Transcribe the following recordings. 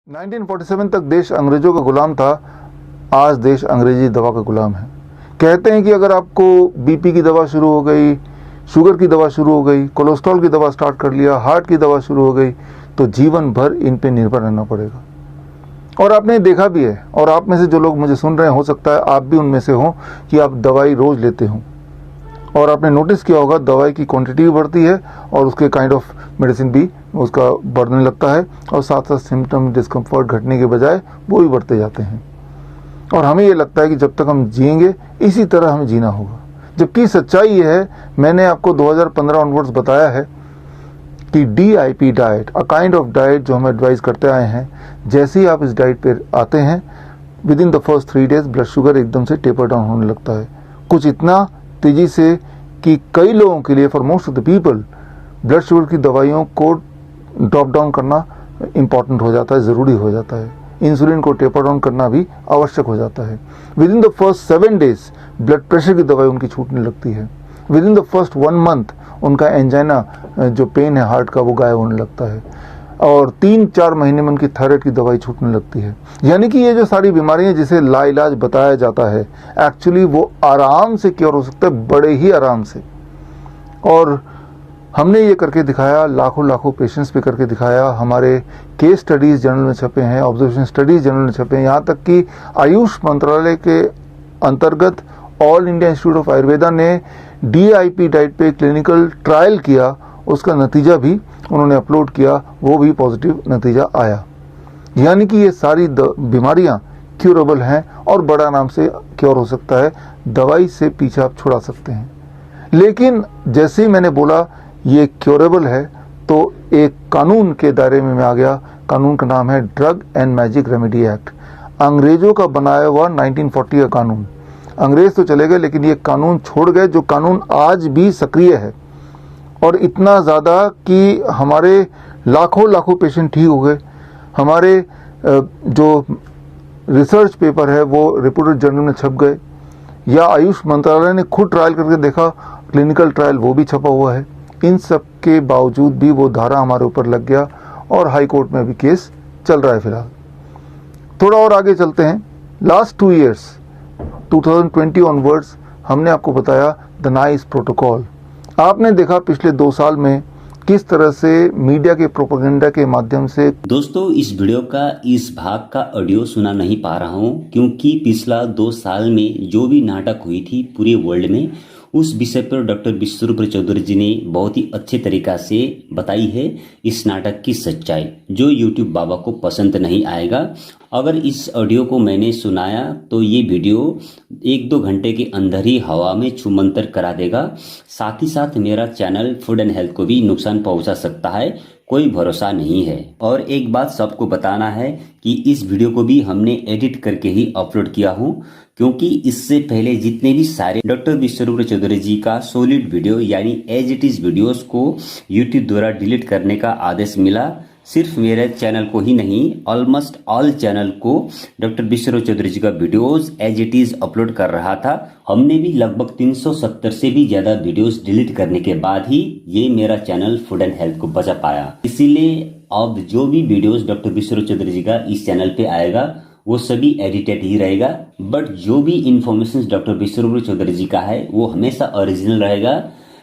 1947 तक देश अंग्रेजों का गुलाम था, आज देश अंग्रेजी दवा का गुलाम है। कहते हैं कि अगर आपको बीपी की दवा शुरू हो गई, शुगर की दवा शुरू हो गई, कोलेस्ट्रॉल की दवा स्टार्ट कर लिया, हार्ट की दवा शुरू हो गई, तो जीवन भर इन पे निर्भर रहना पड़ेगा। और आपने देखा भी है, और आप में से जो लोग मुझे सुन रहे हैं, हो सकता है आप भी उनमें से हों कि आप दवाई रोज लेते हों, और आपने नोटिस किया होगा दवाई की क्वांटिटी भी बढ़ती है और उसके काइंड ऑफ मेडिसिन भी उसका बढ़ने लगता है, और साथ साथ सिम्टम डिस्कम्फर्ट घटने के बजाय वो भी बढ़ते जाते हैं। और हमें ये लगता है कि जब तक हम जिएंगे इसी तरह हमें जीना होगा, जबकि सच्चाई ये है, मैंने आपको 2015 ऑनवर्ड्स बताया है कि DIP diet, a kind of diet जो हम एडवाइस करते आए हैं, जैसे ही आप इस डाइट पे आते हैं, with in the first 3 days blood sugar एकदम से टेपर डाउन होने लगता है, कुछ इतना तेजी से कि कई लोगों के लिए, for most of the people, blood sugar की दवाइयों को ड्रॉप डाउन करना इम्पॉर्टेंट हो जाता है, ज़रूरी हो जाता है। इंसुलिन को टेपर डाउन करना भी आवश्यक हो जाता है। With in the first 7 days blood pressure की दवाई उनकी छूटने लगती है। With in the first 1 month उनका एंजाइना जो पेन है हार्ट का, वो गायब होने लगता है, और 3-4 महीने में उनकी थायराइड की दवाई छूटने लगती है। यानी कि ये जो सारी बीमारियां जिसे लाइलाज बताया जाता है, एक्चुअली वो आराम से क्योर हो सकता है, बड़े ही आराम से। और हमने ये करके दिखाया, लाखों पेशेंट्स पे करके दिखाया, हमारे केस स्टडीज जर्नल में छपे हैं, ऑब्जर्वेशन स्टडीज जर्नल में छपे हैं, यहाँ तक कि आयुष मंत्रालय के अंतर्गत all India institute of Ayurveda ने DIP डाइट पे क्लिनिकल ट्रायल किया, उसका नतीजा भी उन्होंने अपलोड किया, वो भी पॉजिटिव नतीजा आया। यानी कि ये सारी बीमारियां क्यूरेबल हैं और बड़ा आराम से क्योर हो सकता है, दवाई से पीछा आप छुड़ा सकते हैं। लेकिन जैसे ही मैंने बोला ये क्योरेबल है, तो एक कानून के दायरे में मैं आ गया। कानून का नाम है drug and magic remedy act, अंग्रेजों का बनाया हुआ 1940 का कानून। अंग्रेज तो चले गए, लेकिन ये कानून छोड़ गए, जो कानून आज भी सक्रिय है, और इतना ज़्यादा कि हमारे लाखों पेशेंट ठीक हो गए। हमारे जो रिसर्च पेपर है वो रिपोर्टेड जर्नल में छप गए, या आयुष मंत्रालय ने खुद ट्रायल करके देखा, क्लिनिकल ट्रायल वो भी छपा हुआ है। इन सब के बावजूद भी वो धारा हमारे ऊपर लग गया, और हाई कोर्ट में भी केस चल रहा है फिलहाल। थोड़ा और आगे चलते हैं। लास्ट 2 ईयर्स 2020 ऑनवर्ड्स हमने आपको बताया द नाइस प्रोटोकॉल। आपने देखा पिछले 2 साल में किस तरह से मीडिया के प्रोपेगेंडा के माध्यम से। दोस्तों, इस वीडियो का इस भाग का ऑडियो सुना नहीं पा रहा हूं, क्योंकि पिछला 2 साल में जो भी नाटक हुई थी पूरे वर्ल्ड में, उस विषय पर डॉक्टर विश्वरूप चौधरी जी ने बहुत ही अच्छे तरीका से बताई है इस नाटक की सच्चाई, जो यूट्यूब बाबा को पसंद नहीं आएगा। अगर इस ऑडियो को मैंने सुनाया तो ये वीडियो 1-2 घंटे के अंदर ही हवा में छूमंतर करा देगा। साथ ही साथ मेरा चैनल फूड एंड हेल्थ को भी नुकसान पहुंचा सकता है, कोई भरोसा नहीं है। और एक बात सबको बताना है कि इस वीडियो को भी हमने एडिट करके ही अपलोड किया हूँ, क्योंकि इससे पहले जितने भी सारे डॉक्टर विश्वरूप चौधरी जी का सॉलिड वीडियो यानी एज इट इज वीडियोस को यूट्यूब द्वारा डिलीट करने का आदेश मिला। सिर्फ मेरे चैनल को ही नहीं, ऑलमोस्ट ऑल चैनल को डॉक्टर विश्वरूप चौधरी जी का videos as it is upload कर रहा था। हमने भी लगभग 370 से भी ज्यादा वीडियोस डिलीट करने के बाद ही ये मेरा चैनल फूड एंड हेल्थ को बचा पाया। इसीलिए अब जो भी वीडियोस डॉक्टर विश्वरूप चौधरी जी का इस चैनल पे आएगा वो सभी एडिटेड ही रहेगा, बट जो भी इंफॉर्मेशन डॉक्टर विश्वरूप चौधरी जी का है वो हमेशा ओरिजिनल रहेगा।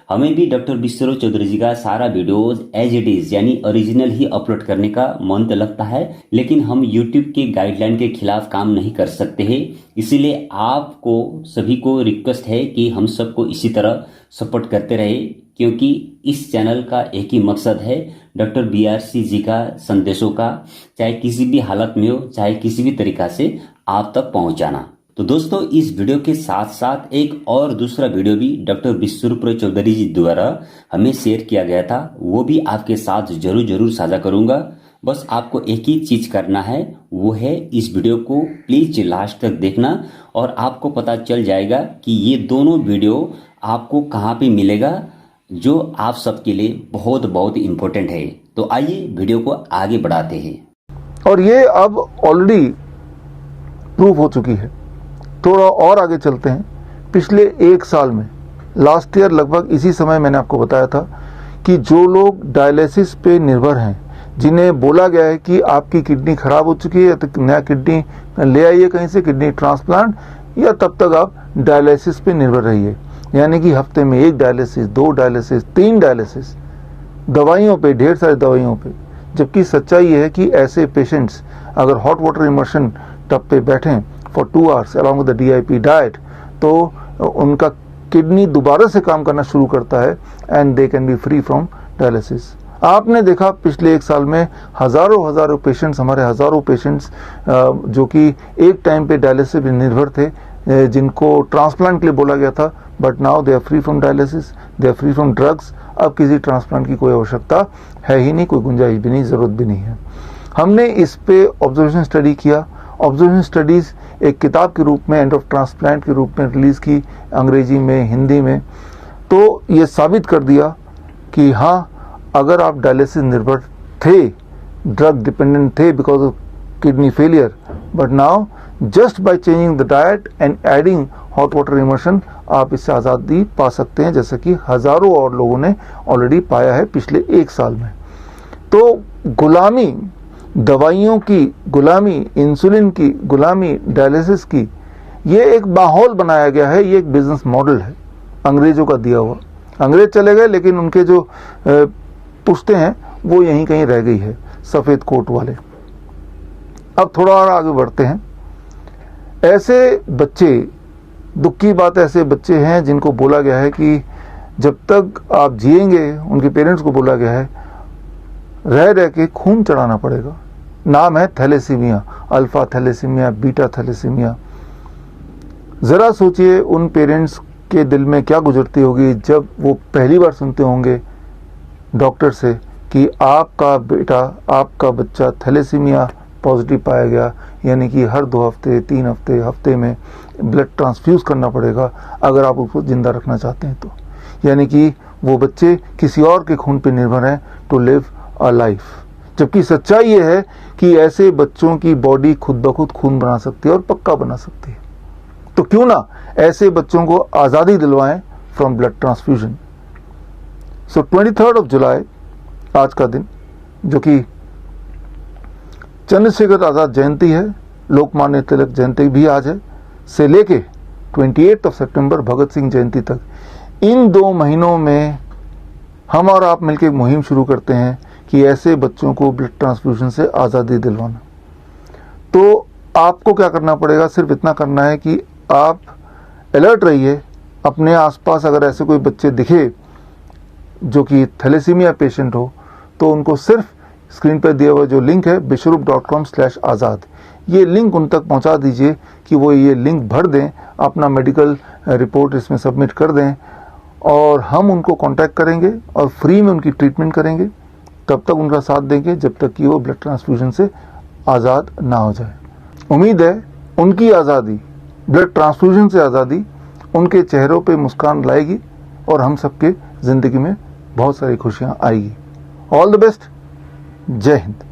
हमें भी डॉक्टर विश्वरूप चौधरी जी का सारा वीडियोस एज इट इज यानी ओरिजिनल ही अपलोड करने का मन तो लगता है, लेकिन हम यूट्यूब के गाइडलाइन के खिलाफ काम नहीं कर सकते हैं। इसीलिए आपको सभी को रिक्वेस्ट है कि हम सबको इसी तरह सपोर्ट करते रहे, क्योंकि इस चैनल का एक ही मकसद है, डॉक्टर BRC जी का संदेशों का, चाहे किसी भी हालत में हो, चाहे किसी भी तरीका से आप तक पहुंचाना। तो दोस्तों, इस वीडियो के साथ साथ एक और दूसरा वीडियो भी डॉक्टर विश्वरूप चौधरी जी द्वारा हमें शेयर किया गया था, वो भी आपके साथ जरूर साझा करूंगा। बस आपको एक ही चीज करना है, वो है इस वीडियो को प्लीज लास्ट तक देखना, और आपको पता चल जाएगा कि ये दोनों वीडियो आपको कहाँ पे मिलेगा, जो आप सबके लिए बहुत इम्पोर्टेंट है। तो आइए वीडियो को आगे बढ़ाते हैं। और ये अब ऑलरेडी प्रूव हो चुकी है। थोड़ा और आगे चलते हैं। पिछले 1 साल में, लास्ट ईयर लगभग इसी समय मैंने आपको बताया था कि जो लोग डायलिसिस पे निर्भर हैं, जिन्हें बोला गया है कि आपकी किडनी खराब हो चुकी है, तो नया किडनी ले आइए कहीं से, किडनी ट्रांसप्लांट, या तब तक आप डायलिसिस पे निर्भर रहिए। यानी कि हफ्ते में 1 डायलिसिस, 2 डायलिसिस, 3 डायलिसिस, दवाइयों पे, ढेर सारी दवाइयों पे। जबकि सच्चाई ये है कि ऐसे पेशेंट्स अगर हॉट वाटर इमर्शन टब पे बैठें for 2 hours along with the DIP diet, तो उनका किडनी दोबारा से काम करना शुरू करता है and they can be free from dialysis. आपने देखा पिछले 1 साल में हजारों पेशेंट्स, हमारे हजारों पेशेंट्स जो कि एक टाइम पे डायलिसिस पे निर्भर थे, जिनको ट्रांसप्लांट के लिए बोला गया था, but now they are free from dialysis, they are free from drugs. अब किसी ट्रांसप्लांट की कोई आवश्यकता है ही नहीं, कोई गुंजाइश भी नहीं, ज़रूरत भी नहीं है। हमने इस पे ऑब्जर्वेशन स्टडी किया। ऑब्जर्वेशन स्टडीज़ एक किताब के रूप में, एंड ऑफ ट्रांसप्लांट के रूप में रिलीज़ की, अंग्रेजी में, हिंदी में। तो ये साबित कर दिया कि हाँ, अगर आप डायलिसिस निर्भर थे, ड्रग डिपेंडेंट थे because of kidney failure, but now just by changing the diet and adding hot water immersion आप इससे आज़ादी पा सकते हैं, जैसे कि हजारों और लोगों ने ऑलरेडी पाया है पिछले 1 साल में। तो गुलामी, दवाइयों की गुलामी, इंसुलिन की गुलामी, डायलिसिस की, ये एक माहौल बनाया गया है, ये एक बिजनेस मॉडल है अंग्रेजों का दिया हुआ। अंग्रेज चले गए लेकिन उनके जो पुश्तें हैं वो यहीं कहीं रह गई है, सफ़ेद कोट वाले। अब थोड़ा और आगे बढ़ते हैं। ऐसे बच्चे, दुख की बात, ऐसे बच्चे हैं जिनको बोला गया है कि जब तक आप जिएंगे, उनके पेरेंट्स को बोला गया है, रह रह के खून चढ़ाना पड़ेगा। नाम है thalassemia, alpha thalassemia, beta thalassemia. ज़रा सोचिए उन पेरेंट्स के दिल में क्या गुजरती होगी जब वो पहली बार सुनते होंगे डॉक्टर से कि आपका बेटा, आपका बच्चा थैलेसीमिया पॉजिटिव पाया गया, यानी कि हर 2 हफ्ते, 3 हफ्ते, हफ्ते में ब्लड ट्रांसफ्यूज करना पड़ेगा अगर आप उसको जिंदा रखना चाहते हैं तो। यानी कि वो बच्चे किसी और के खून पे निर्भर हैं टू लिव अ लाइफ। जबकि सच्चाई ये है कि ऐसे बच्चों की बॉडी खुद ब खुद खून बना सकती है और पक्का बना सकती है। तो क्यों ना ऐसे बच्चों को आज़ादी दिलवाएं फ्रॉम ब्लड ट्रांसफ्यूजन। सो 23 जुलाई आज का दिन, जो कि चंद्रशेखर आज़ाद जयंती है, लोकमान्य तिलक जयंती भी आज है, से लेके 28 सितंबर भगत सिंह जयंती तक, इन 2 महीनों में हम और आप मिलकर एक मुहिम शुरू करते हैं कि ऐसे बच्चों को ब्लड ट्रांसफ्यूजन से आज़ादी दिलवाना। तो आपको क्या करना पड़ेगा? सिर्फ इतना करना है कि आप अलर्ट रहिए। अपने आसपास अगर ऐसे कोई बच्चे दिखे जो कि थैलेसीमिया पेशेंट हो, तो उनको सिर्फ स्क्रीन पर दिया हुआ जो लिंक है bishrup.com/आज़ाद, ये लिंक उन तक पहुंचा दीजिए कि वो ये लिंक भर दें, अपना मेडिकल रिपोर्ट इसमें सबमिट कर दें, और हम उनको कांटेक्ट करेंगे और फ्री में उनकी ट्रीटमेंट करेंगे। तब तक उनका साथ देंगे जब तक कि वो ब्लड ट्रांसफ्यूजन से आज़ाद ना हो जाए। उम्मीद है उनकी आज़ादी, ब्लड ट्रांसफ्यूजन से आज़ादी, उनके चेहरों पे मुस्कान लाएगी और हम सबके ज़िंदगी में बहुत सारी खुशियाँ आएगी। All the best. जय हिंद।